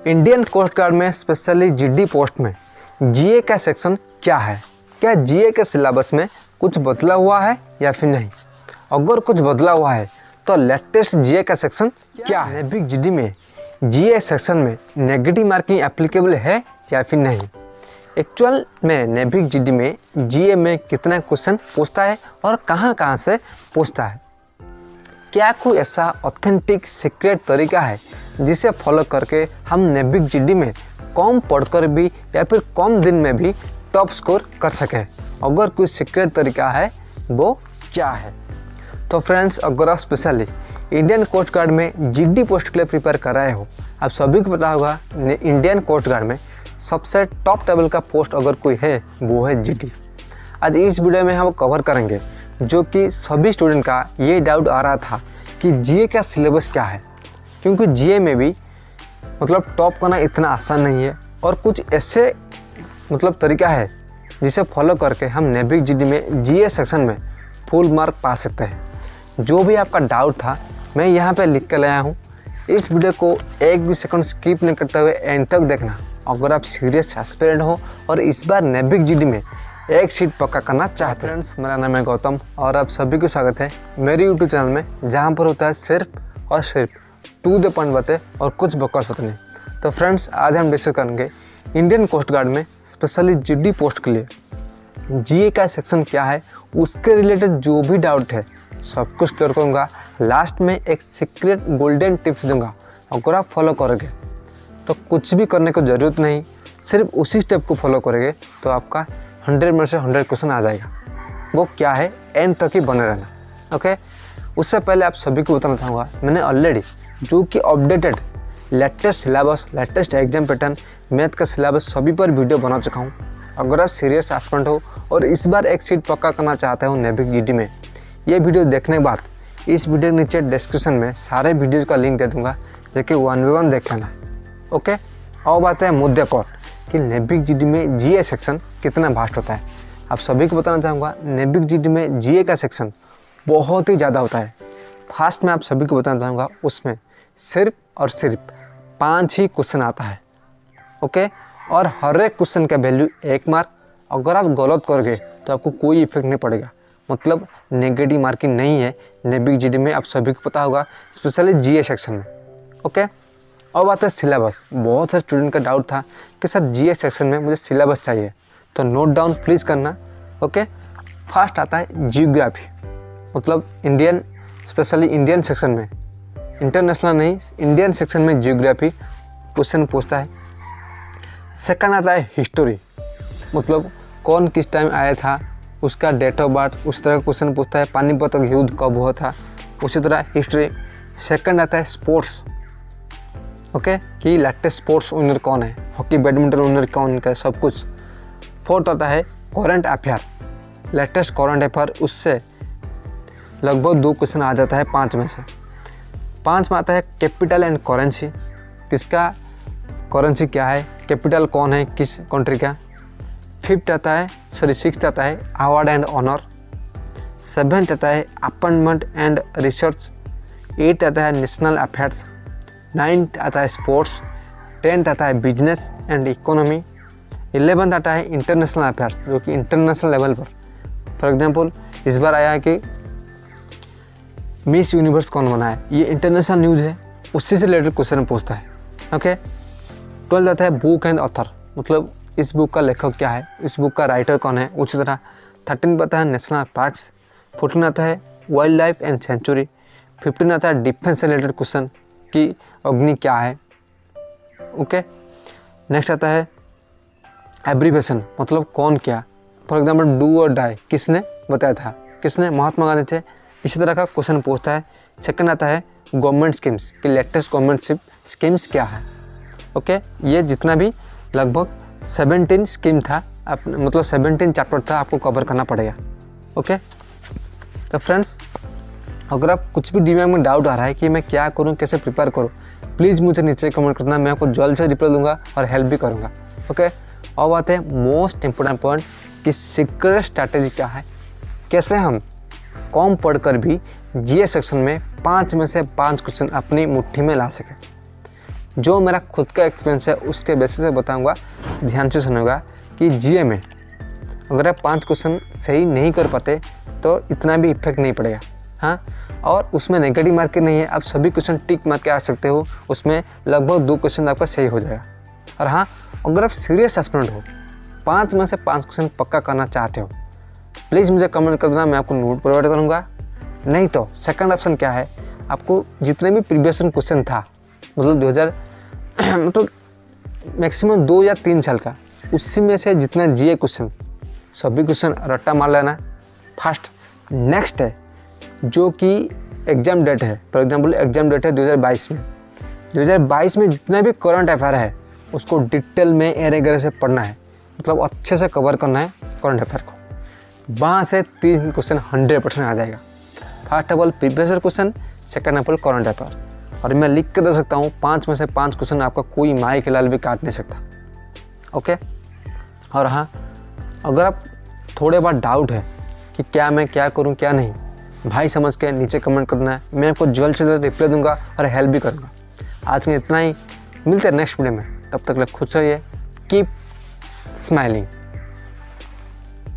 Indian coast guard में specially GD post में जीए का सेक्शन क्या है? क्या जीए के सिलेबस में कुछ बदला हुआ है या फिर नहीं? अगर कुछ बदला हुआ है तो लेटेस्ट जीए का सेक्शन क्या है? नेविक जीडी में जीए सेक्शन में नेगेटिव मार्किंग एप्लीकेबल है या फिर नहीं? एक्चुअल में नेविक जीडी में जीए में कितना क्वेश्चन पूछता है और कहाँ से पूछता है? क्या कोई ऐसा ऑथेंटिक सीक्रेट तरीका है जिसे फॉलो करके हम नेविक जीडी में कम पढ़कर भी या फिर कम दिन में भी टॉप स्कोर कर सकें? अगर कोई सीक्रेट तरीका है वो क्या है? तो फ्रेंड्स, अगर आप स्पेशली इंडियन कोस्ट गार्ड में जीडी पोस्ट के लिए प्रिपेयर कर रहे हो, आप सभी को पता होगा इंडियन कोस्ट गार्ड में सबसे टॉप लेवल का पोस्ट अगर कोई है वो है जीडी। आज इस वीडियो में हम कवर करेंगे जो कि सभी स्टूडेंट का ये डाउट आ रहा था कि जीए का सिलेबस क्या है, क्योंकि जीए में भी टॉप करना इतना आसान नहीं है और कुछ ऐसे तरीका है जिसे फॉलो करके हम नेविक जीडी में जीए सेक्शन में फुल मार्क पा सकते हैं। जो भी आपका डाउट था मैं यहाँ पे लिख कर लाया हूँ। इस वीडियो को एक भी सेकंड स्किप नहीं करते हुए एंड तक देखना अगर आप सीरियस एस्पिरेंट हो और इस बार नेविक जीडी में एक सीट पक्का करना चाहते हैं। फ्रेंड्स, मेरा नाम है गौतम और आप सभी को स्वागत है मेरी यूट्यूब चैनल में, जहाँ पर होता है सिर्फ और सिर्फ टू द पॉइंट बातें और कुछ बकवास बातें नहीं। तो फ्रेंड्स, आज हम डिस्कस करेंगे इंडियन कोस्ट गार्ड में स्पेशली जीडी पोस्ट के लिए जीए का सेक्शन क्या है, उसके रिलेटेड जो भी डाउट है सब कुछ क्लियर करूँगा। लास्ट में एक सीक्रेट गोल्डन टिप्स दूंगा, अगर आप फॉलो करोगे तो कुछ भी करने को ज़रूरत नहीं, सिर्फ उसी स्टेप को फॉलो करोगे तो आपका 100 में से 100 क्वेश्चन आ जाएगा। वो क्या है, एंड तक ही बने रहना। ओके, उससे पहले आप सभी को बताना चाहूँगा, मैंने ऑलरेडी जो कि updated latest syllabus, latest exam pattern, math का सिलेबस सभी पर वीडियो बना चुका हूँ। अगर आप सीरियस एस्पिरेंट हो और इस बार एक सीट पक्का करना चाहते हो नेविक जीडी में, ये वीडियो देखने के बाद इस वीडियो के नीचे डिस्क्रिप्शन में सारे वीडियोज़ का लिंक दे दूँगा, जो कि 1 by 1 देख लेना। ओके, और बात है मुद्दे पर कि नेविक जीडी में जीए सेक्शन कितना वास्ट होता है। आप सभी को बताना चाहूँगा नेविक जीडी में जीए का सेक्शन बहुत ही ज़्यादा होता है। फास्ट में आप सभी को बताना चाहूँगा उसमें सिर्फ और सिर्फ 5 ही क्वेश्चन आता है। ओके, और हर एक क्वेश्चन का वैल्यू 1 मार्क। अगर आप गलत करोगे तो आपको कोई इफेक्ट नहीं पड़ेगा, नेगेटिव मार्किंग नहीं है नेविक जीडी में, आप सभी को पता होगा, स्पेशली जीए सेक्शन में। ओके, और बात है सिलेबस। बहुत सारे स्टूडेंट का डाउट था कि सर जीए सेक्शन में मुझे सिलेबस चाहिए, तो नोट डाउन प्लीज़ करना। ओके, फर्स्ट आता है geography, Indian, specially Indian section में, इंटरनेशनल नहीं, इंडियन सेक्शन में जियोग्राफी क्वेश्चन पूछता है। सेकंड आता है हिस्टोरी, कौन किस टाइम आया था, उसका डेट ऑफ बर्थ, उस तरह का क्वेश्चन पूछता है। पानीपत का युद्ध कब हुआ था, उसी तरह हिस्ट्री। सेकंड आता है स्पोर्ट्स, ओके, कि लेटेस्ट स्पोर्ट्स विनर कौन है, हॉकी बैडमिंटन विनर कौन का, सब कुछ। फोर्थ आता है current affair, latest current affair, उससे लगभग 2 क्वेश्चन आ जाता है 5 में से। 5 में आता है कैपिटल एंड करेंसी, किसका करेंसी क्या है, कैपिटल कौन है किस कंट्री का। 6th आता है अवार्ड एंड ऑनर। 7th आता है अपॉइंटमेंट एंड रिसर्च। 8th आता है नेशनल अफेयर्स। 9th आता है स्पोर्ट्स। 10th आता है बिजनेस एंड इकोनॉमी। 11th आता है इंटरनेशनल अफेयर्स, जो कि इंटरनेशनल लेवल पर, फॉर एग्जांपल इस बार आया है कि मिस यूनिवर्स कौन बना है, ये इंटरनेशनल न्यूज़ है, उसी से रिलेटेड क्वेश्चन पूछता है। ओके, 12th आता है बुक एंड ऑथर, इस बुक का लेखक क्या है, इस बुक का राइटर कौन है, उसी तरह। 13 आता है नेशनल पार्क्स। 14 आता है वाइल्ड लाइफ एंड सेंचुरी। 15 आता है डिफेंस से रिलेटेड क्वेश्चन कि अग्नि क्या है। ओके, नेक्स्ट आता है एब्रीवेशन, कौन क्या, फॉर एग्जांपल डू और डाई किसने बताया था, किसने, महात्मा गांधी थे, इसी तरह का क्वेश्चन पूछता है। सेकंड आता है गवर्नमेंट स्कीम्स कि लेटेस्ट गवर्नमेंट स्कीम्स क्या है। ओके, ये जितना भी लगभग 17 स्कीम था, 17 चैप्टर था, आपको कवर करना पड़ेगा। ओके, तो फ्रेंड्स, अगर आप कुछ भी दिमाग में डाउट आ रहा है कि मैं क्या करूं, कैसे प्रिपेयर करूं, प्लीज़ मुझे नीचे कमेंट करना, मैं आपको जल्द से रिप्लाई दूंगा और हेल्प भी करूंगा। ओके, और बात है मोस्ट इम्पोर्टेंट पॉइंट कि सीक्रेट स्ट्रैटेजी क्या है, कैसे हम कम पढ़कर भी जीए सेक्शन में 5 में से 5 क्वेश्चन अपनी मुट्ठी में ला सकें। जो मेरा खुद का एक्सपीरियंस है उसके बेसिस से बताऊंगा। ध्यान से सुनेगा कि जीए में अगर आप 5 क्वेश्चन सही नहीं कर पाते तो इतना भी इफेक्ट नहीं पड़ेगा। हाँ, और उसमें नेगेटिव मार्किंग नहीं है, आप सभी क्वेश्चन टिक मार के आ सकते हो, उसमें लगभग 2 क्वेश्चन आपका सही हो जाएगा। और हाँ, अगर आप सीरियस एस्पिरेंट हो, 5 में से 5 क्वेश्चन पक्का करना चाहते हो, प्लीज़ मुझे कमेंट कर देना, मैं आपको नोट प्रोवाइड करूँगा। नहीं तो सेकंड ऑप्शन क्या है, आपको जितने भी प्रीवियस क्वेश्चन था, मतलब 2000 मतलब मैक्सिमम 2 या 3 साल का, उसी में से जितना जीए क्वेश्चन सभी क्वेश्चन रट्टा मार लेना फर्स्ट। नेक्स्ट है जो कि एग्ज़ाम डेट है, फॉर एग्जांपल एग्ज़ाम डेट है 2022 में। 2022 में जितना भी करंट अफेयर है उसको डिटेल में एरे से पढ़ना है, मतलब अच्छे से कवर करना है करंट अफेयर को। वहाँ से 3 क्वेश्चन 100% आ जाएगा। First of all previous question, second of all current affair. और मैं लिख के दे सकता हूँ 5 में से 5 क्वेश्चन आपका कोई माई के लाल भी काट नहीं सकता। ओके। और हाँ, अगर आप थोड़े बहुत डाउट है कि क्या मैं क्या करूँ क्या नहीं, भाई समझ के नीचे कमेंट करना है, मैं आपको जल्द से जल्द रिप्लाई दूंगा और हेल्प भी करूँगा। आज के इतना ही, मिलते हैं नेक्स्ट वीडियो में, तब तक खुश रहिए, कीप स्माइलिंग।